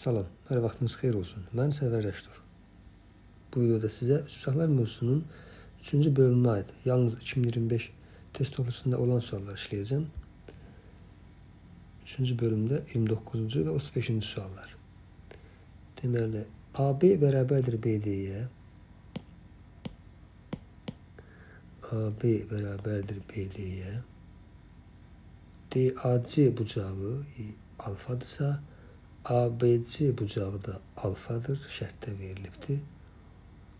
Salam, hər vaxtınız xeyir olsun. Mən Səvər Rəşidov. Bu videoda sizə üçbucaqlar mövzusunun 3-cü bölümünə aid yalnız 2025 test toplusunda olan suallar işləyəcəm. 3-cü bölümdə 29-cu və 35-ci suallar. Deməli, AB bərabərdir BD-yə. AB bərabərdir BD-yə. DAC bucağı alfadırsa, ABC bucağı da alfadır, şərtdə verilibdir.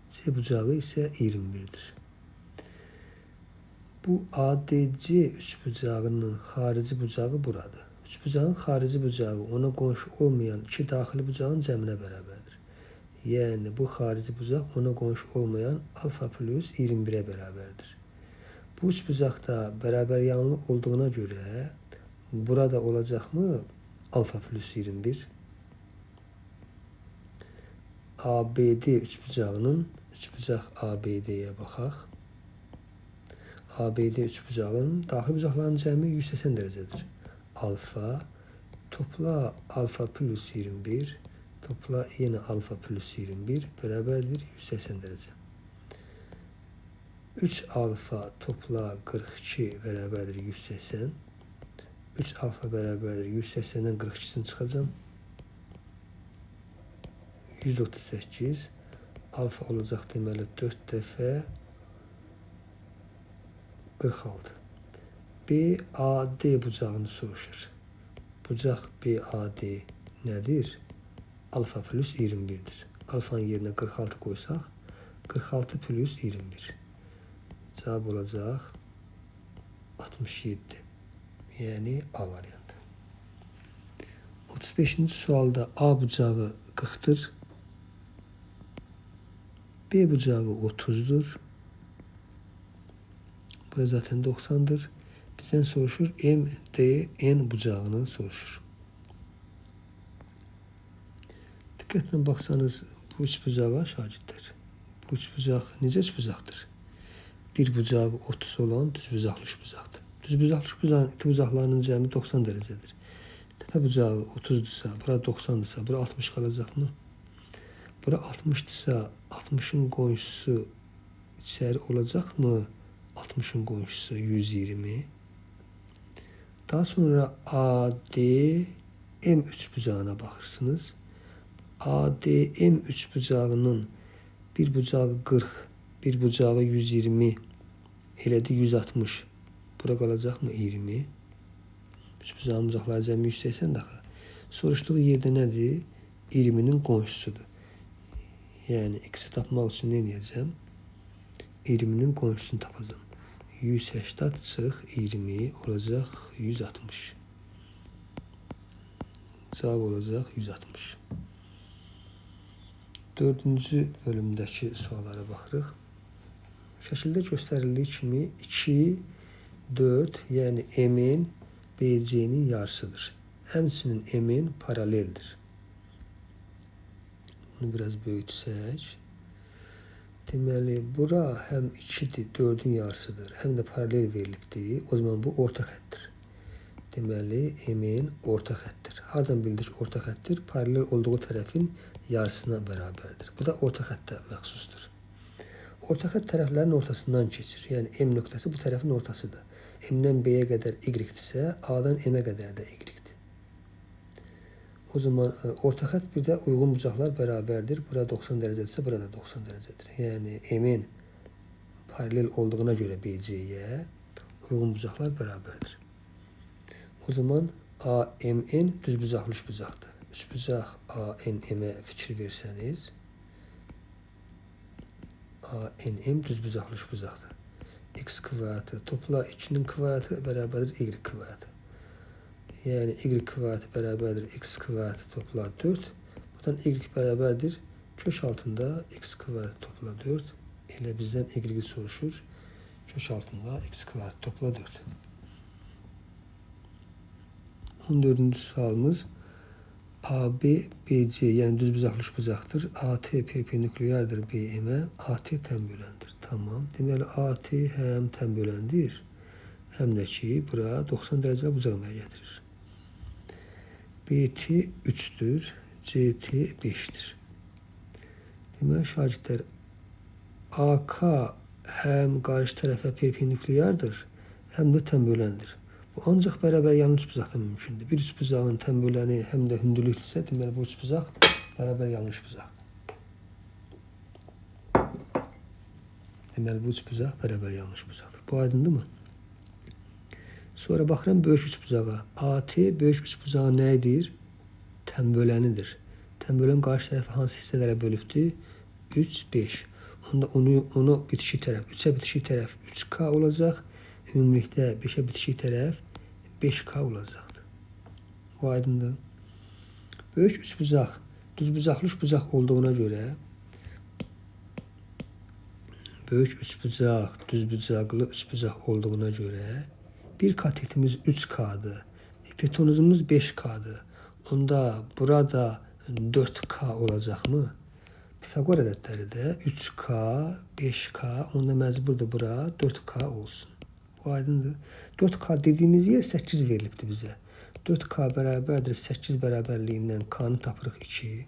C bucağı isə 21'dir. Bu ADC üçbucağının xarici bucağı buradır. Üçbucağın xarici bucağı ona qonşu olmayan iki daxili bucağın cəminə bərabərdir. Yəni bu xarici bucaq ona qonşu olmayan alfa plus 21'ə bərabərdir. Bu üçbucaqda bərabər yanlı olduğuna görə burada olacaqmı alfa plus 21? ABD üçbucağının üçbucaq ABD-yə baxaq. ABD üçbucağının daxili bucaqların cəmi 180 dərəcədir. Alfa topla alfa plus 21 topla yenə alfa plus 21 bərabərdir 180 dərəcə. 3 alfa topla 42 bərabərdir 180. 3 alfa bərabərdir 180-dən 42'sini çıxacam. 138 alfa olacaq deməli 4 dəfə 46. BAD bucağını soruşur. Bucaq BAD nədir? Alfa plus 21'dir. Alfanın yerinə 46 qoysaq 46 plus 21. Cavab olacaq 67. Yəni A variantı. 35-ci sualda A bucağı 40'dır. B bucağı 30'dur. Burası zaten 90'dır. Bizden soruşur MDN bucağını soruşur. Diqqətlə baxsanız bu üçbucağa şagirdlər. Bu üçbucaq necə üçbucaqdır? Bir bucağı 30 olan düzbucaqlı üçbucaqdır. Düzbucaqlı üçbucağın iki bucaqlarının cəmi 90 dərəcədir. Təpə bucağı 30'dursa, bura 90'dırsa, bura 60 qalacaqmı? Bura 60'dırsa 60'ın qonşusu içəri olacaqmı? 60'ın qonşusu 120. Daha sonra ADM üçbucağına baxırsınız. ADM üçbucağının bir bucağı 40, bir bucağı 120, elədi 160. Bura qalacaqmı 20? Üçbucağın bucaqları cəmi 180 daxı. Soruşduğu yerdə nədir? 20'nin qonşusudur. Yəni x'i tapmaq üçün nə edəcəm? 20'nin qonşusunu tapacağım. 180 çıx 20 olacaq 160. Cavab olacaq 160. 4-cü bölümdəki suallara baxırıq. Şəkildə göstərildiyi kimi 2, 4, yəni M'in BC-nin yarısıdır. Həmçinin M'in paraleldir. Bunu biraz böyütsək. Deməli, bura həm 2'dir, 4'ün yarısıdır, həm də paralel verilibdir. O zaman bu orta xəttdir. Deməli, M'in orta xəttdir. Hardan bildik orta xəttdir? Paralel olduğu tərəfin yarısına bərabərdir. Bu da orta xəttə məxsusdur. Orta xətt tərəflərin ortasından keçir. Yəni, M nöqtəsi bu tərəfin ortasıdır. M-dən B-yə qədər Y-dirsə, A-dan M-ə qədər də Y-dir. O zaman orta xətt bir də uyğun bucaqlar bərabərdir. Bura 90 dərəcədirsə, burada 90 dərəcədir. Yəni, M-in paralel olduğuna görə BC-yə uyğun bucaqlar bərabərdir. O zaman AMN düzbucaqlı üçbucaqdır. Üçbucaq ANM-ə fikir versəniz, ANM düzbucaqlı üçbucaqdır. X kvadratı topla 2'nin kvadratı bərabərdir Y kvadratı. Yəni Y kvadratı bərabərdir X kvadratı topla 4. Buradan Y bərabərdir kök altında X kvadratı topla 4. Elə bizdən Y soruşur. Kök altında X kvadratı topla 4. 14-cü sualımız AB, BC yəni düzbucaqlı üçbucaqdır. AT perpendikulyardır BM-ə. AT tən böləndir. Tamam. Deməli AT həm tən böləndir, həm də ki bura 90 dərəcə bucaq əmələ gətirir. BT 3'tür. CT 5'dir. Deməli şagirdlər AK həm qarşı tərəfə perpendikulyardır, həm də tənböləndir. Bu ancaq bərabər yanlı üçbucaqda mümkündür. Bir üçbucağın tənböləni həm də hündürlükdürsə, deməli bu üçbucaq bərabər yanlı üçbucaqdır. Deməli bu üçbucaq bərabər yanlı üçbucaqdır. Bu aydındırmı? Sonra baxıram böyük üçbucağa. AT böyük üçbucağın nəyidir? Tənbölənidir. Tənbölən qarşı tərəfi hansı hissələrə bölübdür? 3, 5. Onda onu bitişik tərəf, 3'ə bitişik tərəf 3K olacaq. Ümumilikdə 5'ə bitişik tərəf 5K olacaqdır. Bu aydındır. Böyük üçbucaq, düzbucaqlı üçbucaq olduğuna görə böyük üçbucaq, düzbucaqlı üçbucaq olduğuna görə bir katetimiz 3K'dır. Hipotenuzumuz 5K'dır. Onda burada 4K olacaqmı? Pifagor ədədləri də 3K, 5K, onda məcbur da bura 4K olsun. Bu aydındır. 4K dediğimiz yer 8 verilibdir bizə. 4K bərabərdir 8 bərabərliyindən K'nı tapırıq 2.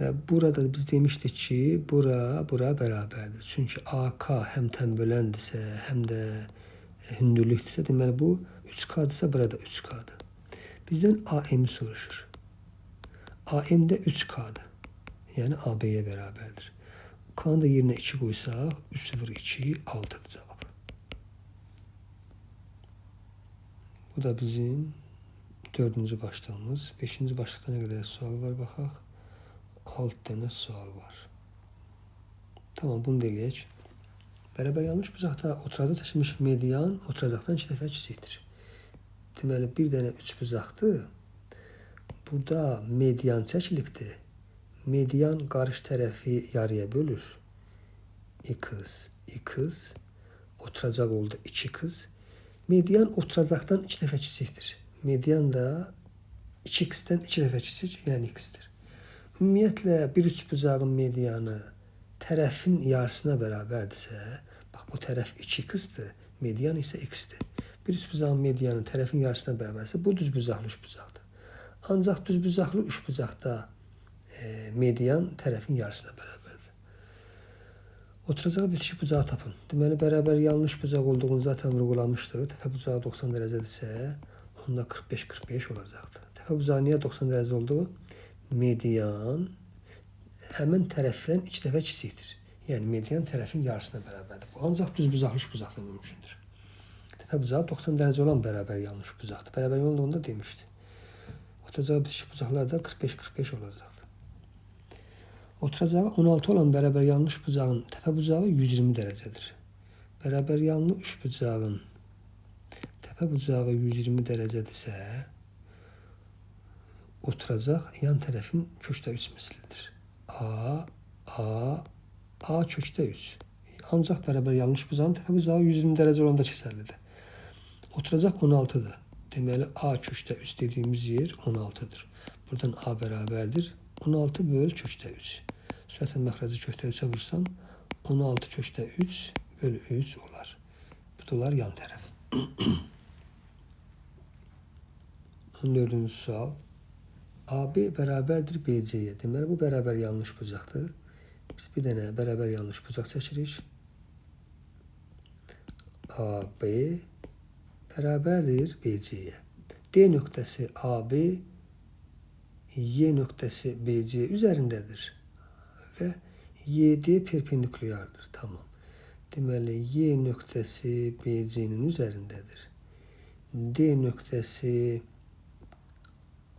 Və burada biz demişdik ki, bura bərabərdir. Çünki AK həm tənböləndirsə, həm də hündürlükdürsə, deməli bu 3K'dırsa burada 3K'dır. Bizdən AM-i soruşur. AM də 3K'dır. Yəni AB-yə bərabərdir. K'nı da yerinə 2 qoysaq, 3, 0, 2, 6'dır cavab. Bu da bizim 4-cü başlığımız. 5-ci başlıqda nə qədər sual var baxaq. 6 dənə sual var. Tamam, bunu da eləyək. Bərabər yanlış bucaqda oturacaq çəkilmiş median oturacaqdan 2 dəfə kiçikdir. Deməli, bir dənə üçbucaqdır. Burada median çəkilibdir. Median qarşı tərəfi yarıya bölür. X, oturacaq oldu 2x. Median oturacaqdan 2 dəfə kiçikdir. Median da 2x-dən 2 dəfə kiçik, yəni x-dir. Ümumiyyətlə, bir üçbucağın medianı tərəfin yarısına bərabərdirsə, bax bu tərəf 2x-dir, median isə x-dir. Bir üçbucağın medianı tərəfin yarısına bərabərdirsə, bu düzbucaqlı üçbucaqdır. Ancaq düzbucaqlı üçbucaqda median tərəfin yarısına bərabərdir. Oturacağı bitişik bucağı tapın. Deməli, bərabər yanlış bucaq olduğunu zaten vurgulamışdıq. Təpə bucağı 90 dərəcədirsə, onda 45-45 olacaqdır. Təpə bucağı niyə 90 dərəcə oldu? Median həmin tərəfdən 2 dəfə kiçikdir. Yəni, median tərəfin yarısına bərabərdir. Bu ancaq düzbucaqlı üçbucaqda mümkündür. Təpə bucağı 90 dərəcə olan bərabər yanlış bucaqdır. Bərabər olduğunda demişdi. Oturacağı bitişik bucaqlar da 45-45 olacaqdır. Oturacağı 16 olan bərabər yanlış bucağın təpə bucağı 120 dərəcədir. Bərabər yanlı üçbucağın təpə bucağı 120 dərəcədirsə, oturacaq yan tərəfin kökdə 3 mislidir. A kökdə 3. Ancaq bərabər yanlış bucağın təpə bucağı 120 dərəcə olanda kəsərlidir. Oturacaq 16'dır. Deməli, A kökdə 3 dediyimiz yer 16'dır. Buradan A bərabərdir. 16 böl kökdə 3. Sürətən məxrəci kökdə 3'ə vursam, 16 kökdə 3 böl 3 olar. Bu da olar yan tərəf. 14-cü sual. AB bərabərdir BC-yə. Deməli, bu bərabər yanlış bucaqdır. Biz bir dənə bərabər yanlış bucaq çəkirik. AB bərabərdir BC-yə. D nöqtəsi AB, Y nöqtəsi BC üzərindədir. Və YD perpendikulyardır. Tamam. Deməli, Y nöqtəsi BC-nin üzərindədir. D nöqtəsi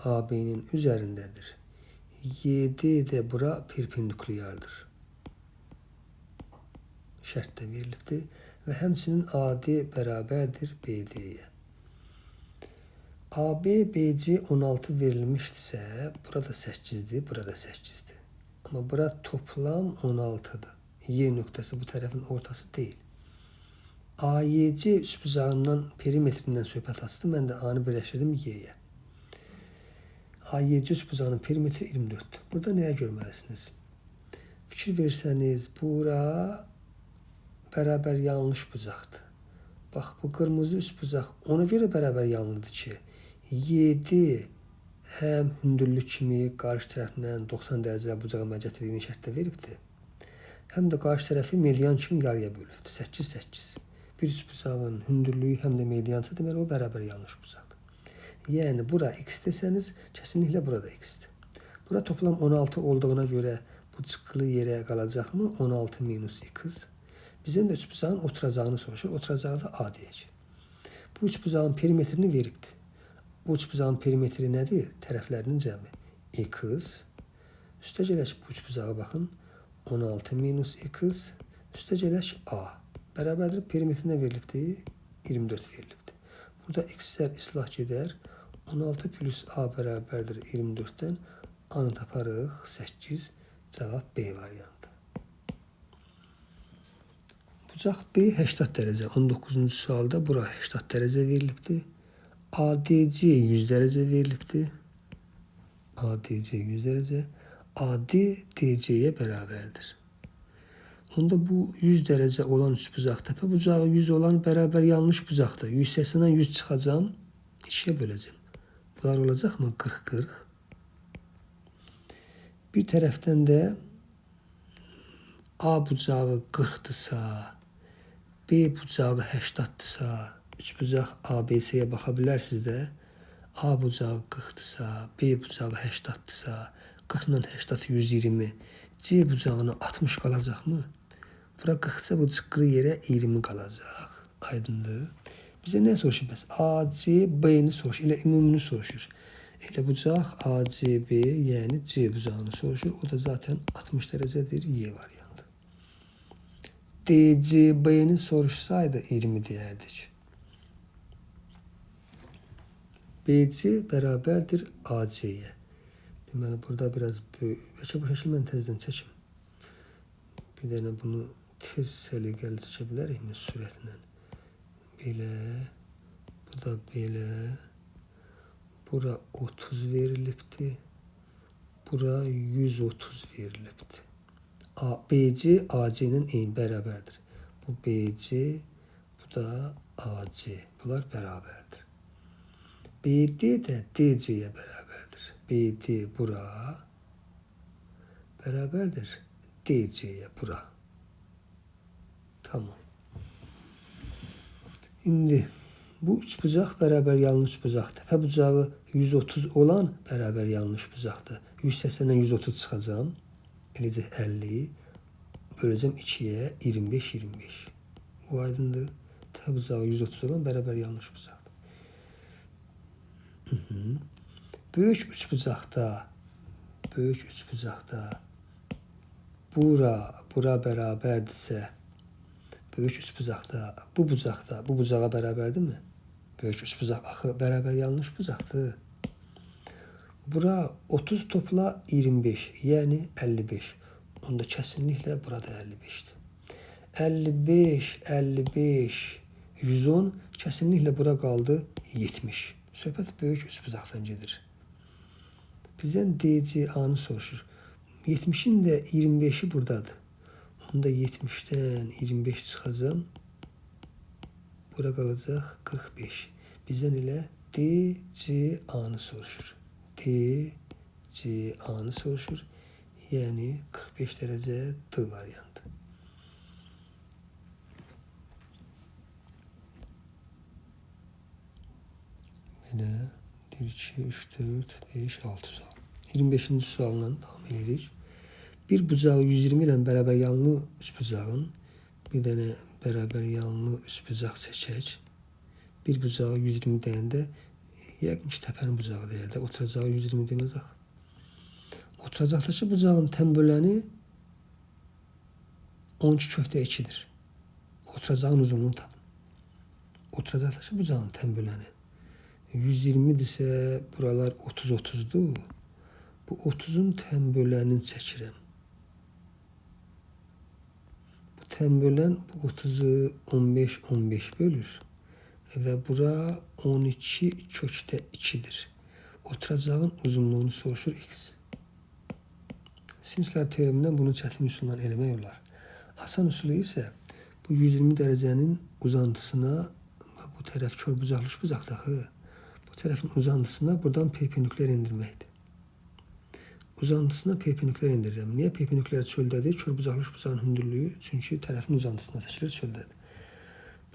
AB-nin üzərindədir. YD də bura perpendikulyardır. Şərtdə verilibdir. Və həmçinin AD bərabərdir BD-yə. AB, BC 16 verilmişdirsə, burada 8'dir, burada 8'dir. Amma bura toplam 16'dır. Y nöqtəsi bu tərəfin ortası deyil. AYC üçbucağından perimetrindən söhbət açdı. Mən də A-nı birləşdirdim Y-yə. AYC üçbucağının perimetri 24'dür. Burada nəyə görməlisiniz? Fikir versəniz, bura bərabər yanlış bucaqdır. Bax, bu qırmızı üçbucaq ona görə bərabər yanlıdır ki, 7 həm hündürlük kimi qarşı tərəfindən 90 dərəcə bucağa mənə gətirdiyini şərtdə veribdir. Həm də qarşı tərəfi median kimi yarıya bölübdür. 8-8. Bir üçbucağın hündürlüyü həm də mediansa, deməli o bərabər yanlış bucaqdır. Yəni bura x desəniz, kəsinliklə burada x-dir. Bura toplam 16 olduğuna görə bu çıxılı yerə qalacaqmı? 16 minus x. Bizdən də üçbucağın oturacağını soruşur. Oturacağı da A deyək. Bu üçbucağın perimetrini veribdir. Bu üçbucağın perimetri nədir? Tərəflərinin cəmi. X. Üstə gələk bu üçbucağa baxın. 16 minus x. Üstə gələk A. Bərabərdir. Perimetrinə verilibdir. 24 verilibdir. Burada x-lər islah gedər. 16 plus A bərabərdir 24-dən. A-nı taparıq. 8. Cavab B variantı. Bucaq B 80 dərəcə. 19-cu sualda bura 80 dərəcə verilibdir. ADC 100 dərəcə verilibdir. ADC 100 dərəcə. AD DC-yə bərabərdir. Onda bu 100 dərəcə olan üçbucaq təpə bucağı 100 olan bərabər yanlış bucaqdır. 180-dən 100 çıxacam, 2-yə böləcəm. Bunlar olacaqmı? 40-40. Bir tərəfdən də A bucağı 40-dırsa, B bucağı 80-dırsa, üçbucaq ABC-yə baxa bilərsiniz də. A bucağı 40-dırsa, B bucağı 80-dırsa, 40-dan 80 120, C bucağına 60 qalacaqmı? Bura 40-sa bu çıxılı yerə 20 qalacaq. Aydındır. Bizə nə soruşur bəs? AC, B-ni soruşur. Elə ümumunu soruşur. Elə bucaq ACB, yəni C bucağını soruşur. O da zaten 60 dərəcədir. Y variantı. DCB-ni soruşsaydı 20 deyərdik. BC bərabərdir AC-yə. Deməli, burada biraz böyük. Bəlkə bu şəkil mən təzdən çəkim. Bir dənə bunu tez səliqəli çəkə bilərikmi sürətlə? Belə, bu da belə. Bura 30 verilibdir. Bura 130 verilibdir. BC AC-nin eyni bərabərdir. Bu BC, bu da AC. Bunlar bərabərdir. BD də DC-yə bərabərdir. BD bura bərabərdir. DC-yə bura. Tamam. İndi bu üçbucaq bərabər yanlış bucaqdır. Təpə bucağı 130 olan bərabər yanlış bucaqdır. 180-dən 130 çıxacam. Eləcə 50 böləcəm 2-yə 25-25. Bu aydındır. Təpə bucağı 130 olan bərabər yanlış bucaqdır. Böyük üçbucaqda bura bərabərdirsə, böyük üçbucaqda bu bucağa bərabərdirmi? Böyük üçbucaq axı bərabər yanlış bucaqdır. Bura 30 topla 25, yəni 55. Onda kəsinliklə burada 55-dir. 55, 55, 110, kəsinliklə bura qaldı 70. Söhbət böyük üçbucaqdan gedir. Bizdən DCA-nı soruşur. 70-in də 25-i buradadır. Onda 70-dən 25 çıxacam. Bura qalacaq 45. Bizdən elə DCA-nı soruşur. DCA-nı soruşur. Yəni 45 dərəcə D variantı. Belə 1, 2, 3, 4, 5, 6 sual. 25-ci sualla davam edirik. Bir bucağı 120 ilə bərabər yanlı üçbucağın, bir dənə bərabər yanlı üçbucaq çəkək. Bir bucağı 120 deyəndə, yəqin ki, təpənin bucağı deyər də, oturacağı 120 deməz axı. Oturacaqdakı bucağın təmböləni 12/2-dir. Oturacağın uzunluğunu tapın. Oturacaqdakı bucağın təmböləni 120-dirsə, buralar 30-30'dur. Bu 30'un təmbölənini çəkirəm. Bu təmbölən bu 30'u 15-15 bölür. Və bura 12/2'dir. Oturacağın uzunluğunu soruşur x. Sinuslar teoremindən bunu çətin üsulla eləmək olar. Asan üsulu isə bu 120 dərəcənin uzantısına bu tərəf kör bucaqlı bucaqdır. Bu tərəfin uzantısına buradan perpendikülər endirməkdir. Uzantısına perpendikülər indirirəm. Niyə perpendikülər çöldədir? Körbucaqlı üçbucağın hündürlüyü çünki tərəfin uzantısına seçilir çöldədir.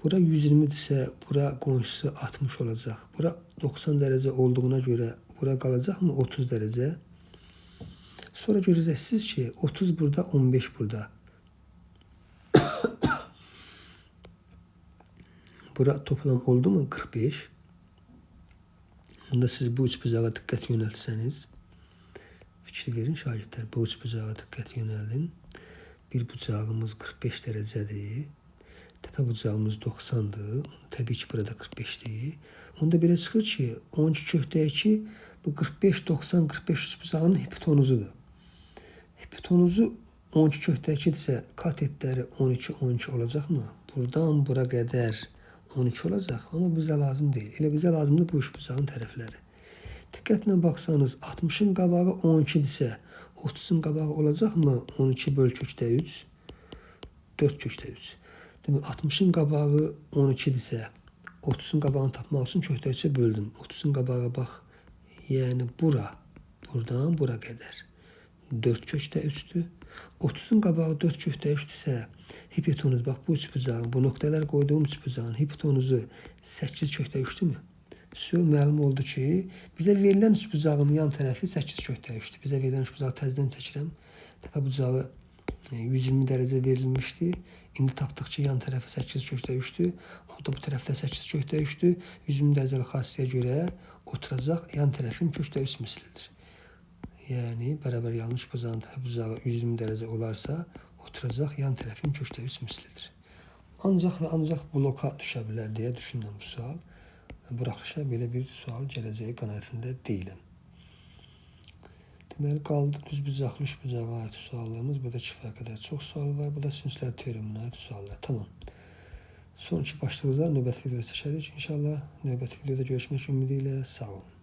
Bura 120-dirsə, bura qonşusu 60 olacaq. Bura 90 dərəcə olduğuna görə bura qalacaqmı 30 dərəcə? Sonra görəcəksiniz ki, 30 burada, 15 burada. Bura toplam oldu mu? 45. Onda siz bu üçbucağa diqqət yönəltsəniz, fikir verin şagirdlər, bu üçbucağa diqqət yönəldin. Bir bucağımız 45 dərəcədir. Təpə bucağımız 90'dır. Təbii ki, burada 45'dir. Onda belə çıxır ki, 12/2 bu 45, 90, 45 üçbucağının hipotenuzudur. Hipotenuzu 12/2-dirsə katetləri 12, 12 olacaqmı? Buradan bura qədər 12 olacaq, amma bizə lazım deyil. Elə bizə lazımdır bu üçbucağın tərəfləri. Diqqətlə baxsanız, 60'ın qabağı 12'dirsə, 30'un qabağı olacaqmı? 12/3, 4/3. Demək, 60'ın qabağı 12'dirsə, 30'un qabağını tapmaq üçün kökdə 3'ə böldüm. 30'un qabağı bax, yəni bura, buradan bura qədər 4/3'dür. 30'un qabağı 4/3'dirsə, hipotenuz, bax bu üçbucağın, bu nöqtələr qoyduğum üçbucağın hipotenuzu 8/3'dürmü? Məlum oldu ki, bizə verilən üçbucağın yan tərəfi 8/3'dür. Bizə verilən üçbucağı təzədən çəkirəm. Təpə bucağı 120 dərəcə verilmişdi. İndi tapdıq ki, yan tərəfi 8/3'dür. Onda bu tərəfdə 8/3'dür. 120 dərəcəlik xassəyə görə oturacaq yan tərəfin kökdə 3 mislidir. Yəni, bərabər yanlış bucağın təpə bucağı 120 dərəcə olarsa, oturacaq yan tərəfin kökdə 3 mislidir. Ancaq və ancaq bloka düşə bilər deyə düşünürəm bu sual. Buraxışa belə bir sual gələcəyi qənaətində deyiləm. Deməli, qaldı düzbucaqlı üçbucağa aid suallarımız. Burada kifayət qədər çox sual var. Burada sinuslar teoreminə aid suallar. Tamam. Sonraki başlıqlar növbəti videoda çəkərik. İnşallah növbəti videoda görüşmək ümidi ilə sağ olun.